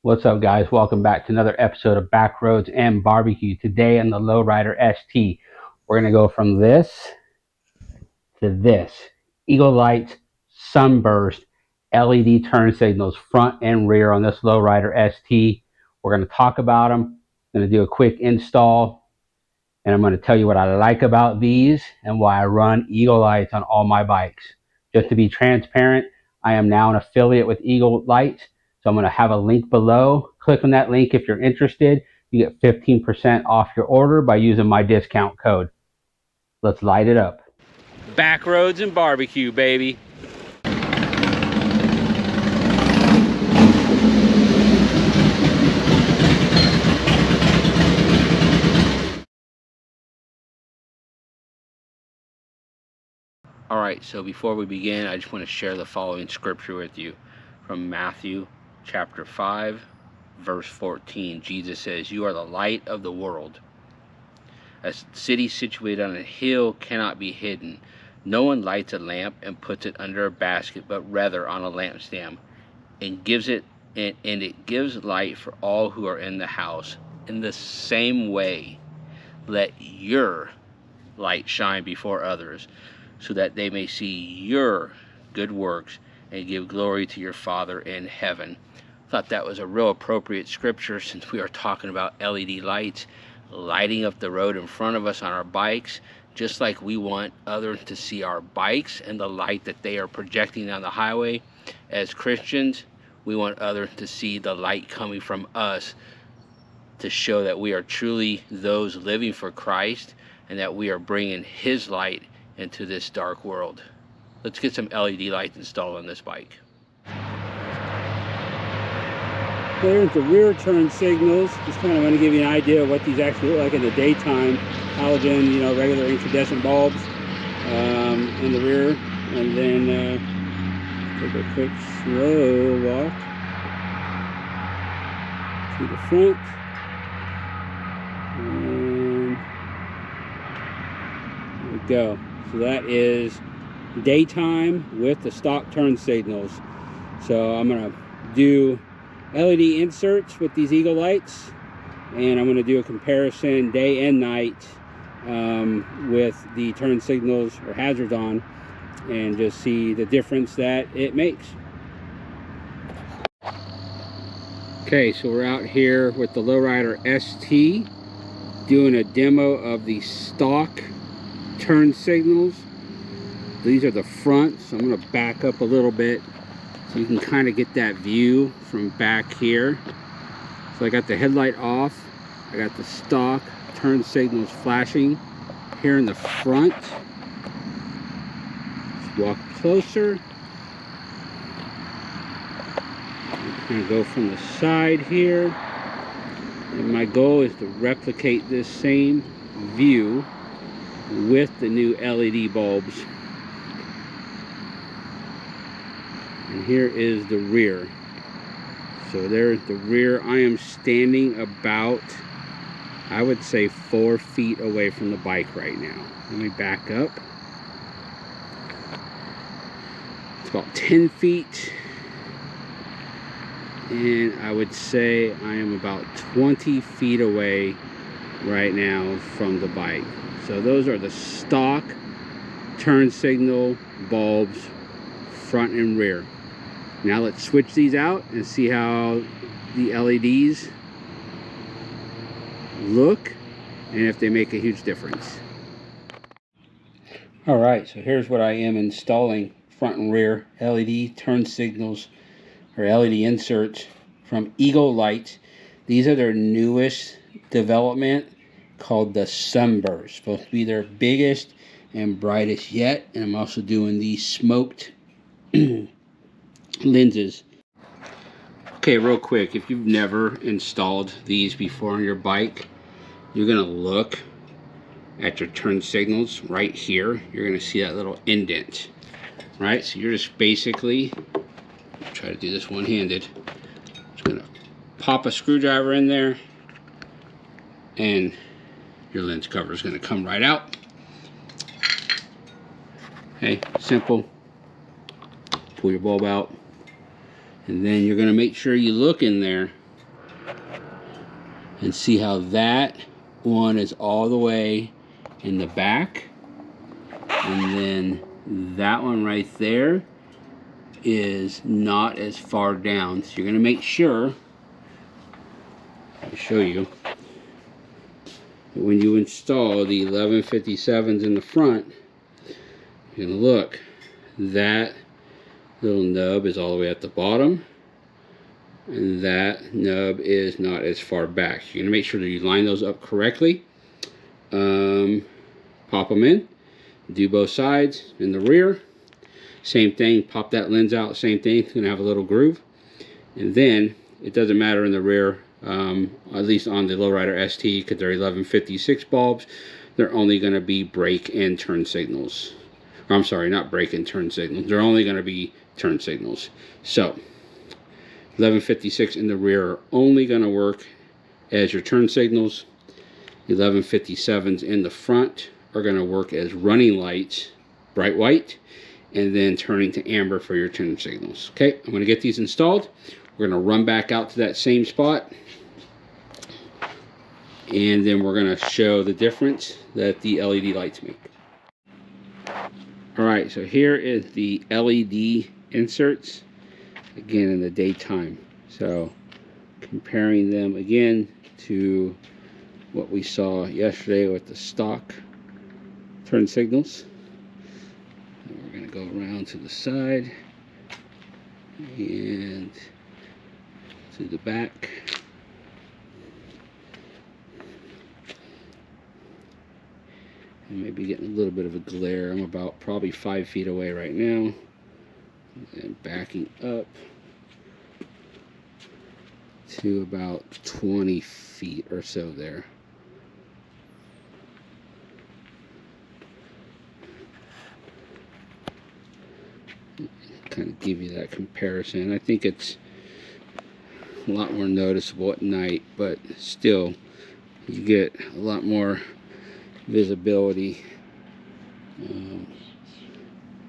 What's up, guys? Welcome back to another episode of Backroads and Barbecue. Today on the Lowrider ST, we're going to go from this to this. Eagle Lights Sunburst LED turn signals, front and rear on this Lowrider ST. We're going to talk about them. I'm going to do a quick install, and I'm going to tell you what I like about these and why I run Eagle Lights on all my bikes. Just to be transparent, I am now an affiliate with Eagle Lights. So I'm going to have a link below. Click on that link if you're interested. You get 15% off your order by using my discount code. Let's light it up. Backroads and barbecue, baby. All right, so before we begin, I just want to share the following scripture with you from Matthew chapter 5, verse 14. Jesus says, "You are the light of the world. A city situated on a hill cannot be hidden. No one lights a lamp and puts it under a basket, but rather on a lampstand, and it gives light for all who are in the house. In the same way, let your light shine before others, so that they may see your good works and give glory to your Father in heaven." I thought that was a real appropriate scripture, since we are talking about LED lights lighting up the road in front of us on our bikes. Just like we want others to see our bikes and the light that they are projecting on the highway, as Christians, we want others to see the light coming from us, to show that we are truly those living for Christ and that we are bringing His light into this dark world. Let's get some LED lights installed on this bike. There's the rear turn signals. Just kind of want to give you an idea of what these actually look like in the daytime. Halogen, regular incandescent bulbs in the rear. And then take a quick slow walk to the front. And there we go. So that is daytime with the stock turn signals. So I'm going to do LED inserts with these Eagle lights, and I'm going to do a comparison day and night with the turn signals or hazards on, and just see the difference that it makes. Okay, so we're out here with the Lowrider ST doing a demo of the stock turn signals. These are the front, so I'm going to back up a little bit so you can kind of get that view from back here. So I got the headlight off, I got the stock turn signals flashing here in the front. Let's walk closer. I'm going to go from the side here, and my goal is to replicate this same view with the new LED bulbs. And here is the rear. So there's the rear. I am standing about, I would say, 4 feet away from the bike right now. Let me back up. It's about 10 feet. And I would say I am about 20 feet away right now from the bike. So those are the stock turn signal bulbs, front and rear. Now let's switch these out and see how the LEDs look and if they make a huge difference. All right, so here's what I am installing: front and rear LED turn signals or LED inserts from Eagle Lights. These are their newest development, called the Sunburst. Supposed to be their biggest and brightest yet. And I'm also doing these smoked lenses. Okay, real quick, if you've never installed these before on your bike, you're gonna look at your turn signals right here. You're gonna see that little indent, right? So you're just basically, try to do this one-handed, just gonna pop a screwdriver in there, and your lens cover is gonna come right out. Okay, simple. Pull your bulb out, and then you're going to make sure you look in there And see how that one is all the way in the back, and then that one right there is not as far down. So you're going to make sure, I'll show you, that when you install the 1157s in the front, you're going to look, that little nub is all the way at the bottom, and that nub is not as far back. So you're going to make sure that you line those up correctly. Pop them in, do both sides. In the rear, same thing, pop that lens out, same thing, it's going to have a little groove. And then it doesn't matter in the rear, at least on the Lowrider ST, because they're 1156 bulbs, they're only going to be brake and turn signals. Or, I'm sorry, not brake and turn signals, they're only going to be turn signals. So 1156 in the rear are only going to work as your turn signals. 1157s in the front are going to work as running lights, bright white, and then turning to amber for your turn signals. Okay, I'm going to get these installed. We're going to run back out to that same spot, and then we're going to show the difference that the LED lights make. Alright, so here is the LED inserts, again in the daytime. So comparing them again to what we saw yesterday with the stock turn signals. And we're going to go around to the side and to the back. And maybe getting a little bit of a glare. I'm about probably 5 feet away right now. And backing up to about 20 feet or so there. Kind of give you that comparison. I think it's a lot more noticeable at night, but still you get a lot more visibility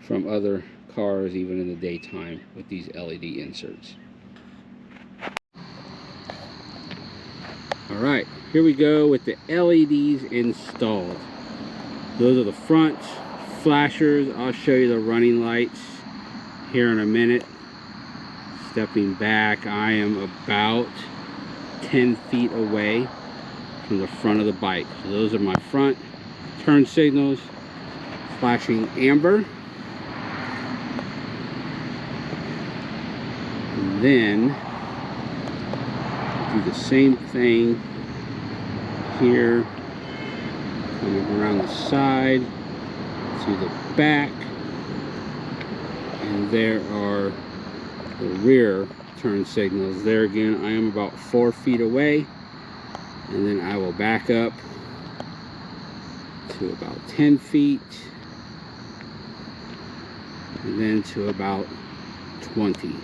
from other cars even in the daytime with these LED inserts. Alright, here we go with the LEDs installed. Those are the front flashers. I'll show you the running lights here in a minute. Stepping back, I am about 10 feet away from the front of the bike. So those are my front turn signals, flashing amber. And then do the same thing here, coming around the side to the back. And there are the rear turn signals. There again, I am about 4 feet away, and then I will back up to about 10 feet, and then to about 20.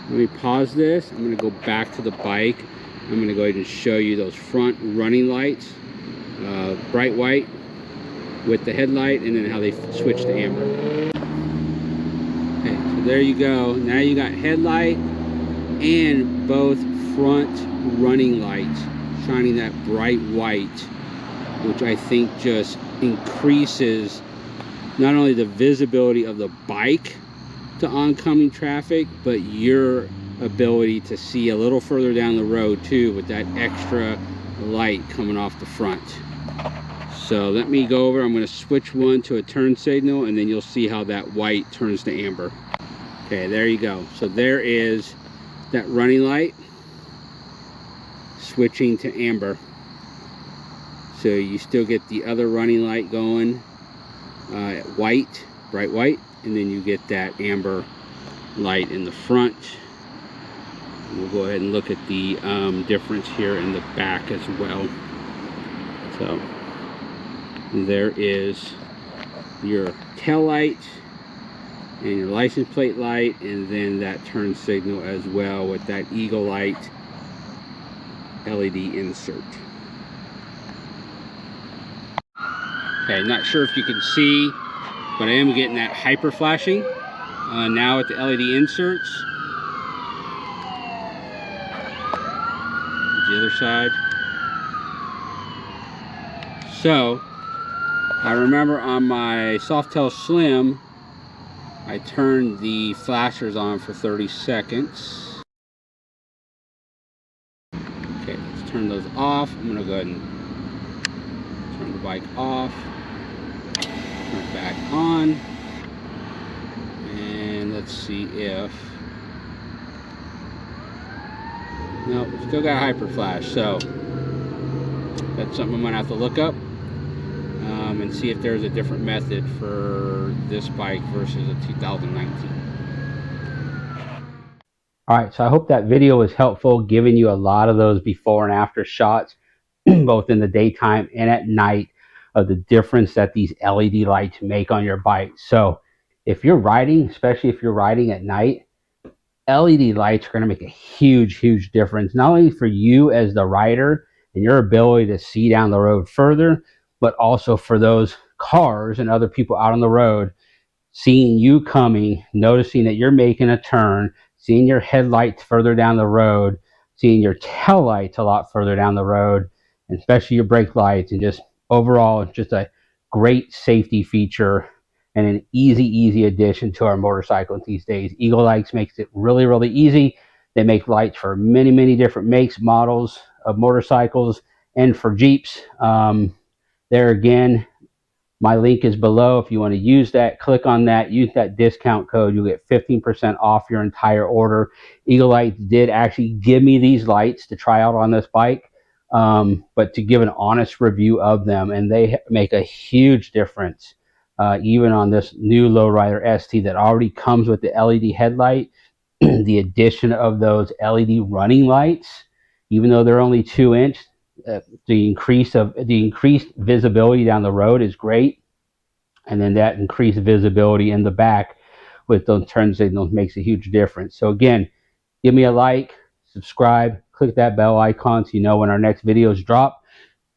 Let me pause this. I'm going to go back to the bike. I'm going to go ahead and show you those front running lights, bright white with the headlight, and then how they switch to amber. There you go. Now you got headlight and both front running lights shining that bright white, which I think just increases not only the visibility of the bike to oncoming traffic, but your ability to see a little further down the road too with that extra light coming off the front. So let me go over. I'm going to switch one to a turn signal, and then you'll see how that white turns to amber. Okay, there you go. So there is that running light switching to amber. So you still get the other running light going, white, bright white, and then you get that amber light in the front. And we'll go ahead and look at the difference here in the back as well. So there is your tail light and your license plate light, and then that turn signal as well with that Eagle Light LED insert. Okay, not sure if you can see, but I am getting that hyper flashing now with the LED inserts. the other side. So I remember on my Softail Slim, I turned the flashers on for 30 seconds. Okay, let's turn those off. I'm gonna go ahead and turn the bike off, turn it back on, and let's see if, no, still got a hyper flash. So that's something I'm gonna have to look up and see if there's a different method for this bike versus a 2019. All right, so I hope that video was helpful, giving you a lot of those before and after shots, both in the daytime and at night, of the difference that these LED lights make on your bike. So if you're riding, especially if you're riding at night, LED lights are going to make a huge difference, not only for you as the rider and your ability to see down the road further, but also for those cars and other people out on the road, seeing you coming, noticing that you're making a turn, seeing your headlights further down the road, seeing your tail lights a lot further down the road, and especially your brake lights, and just overall, just a great safety feature and an easy addition to our motorcycles these days. Eagle Lights makes it really easy. They make lights for many different makes, models of motorcycles, and for Jeeps. There again, my link is below. If you want to use that, click on that, use that discount code. You'll get 15% off your entire order. Eagle Lights did actually give me these lights to try out on this bike, but to give an honest review of them, and they make a huge difference. Even on this new Lowrider ST that already comes with the LED headlight, the addition of those LED running lights, even though they're only 2-inch, the increased visibility down the road is great, and then that increased visibility in the back with those turn signals makes a huge difference. So again, give me a like, subscribe, click that bell icon so you know when our next videos drop.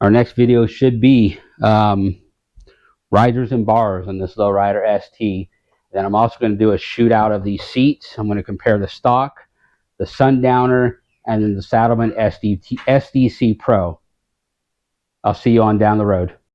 Our next video should be risers and bars on this Lowrider ST. Then I'm also going to do a shootout of these seats. I'm going to compare the stock, the Sundowner, and then the Saddlemen SDC Pro. I'll see you on down the road.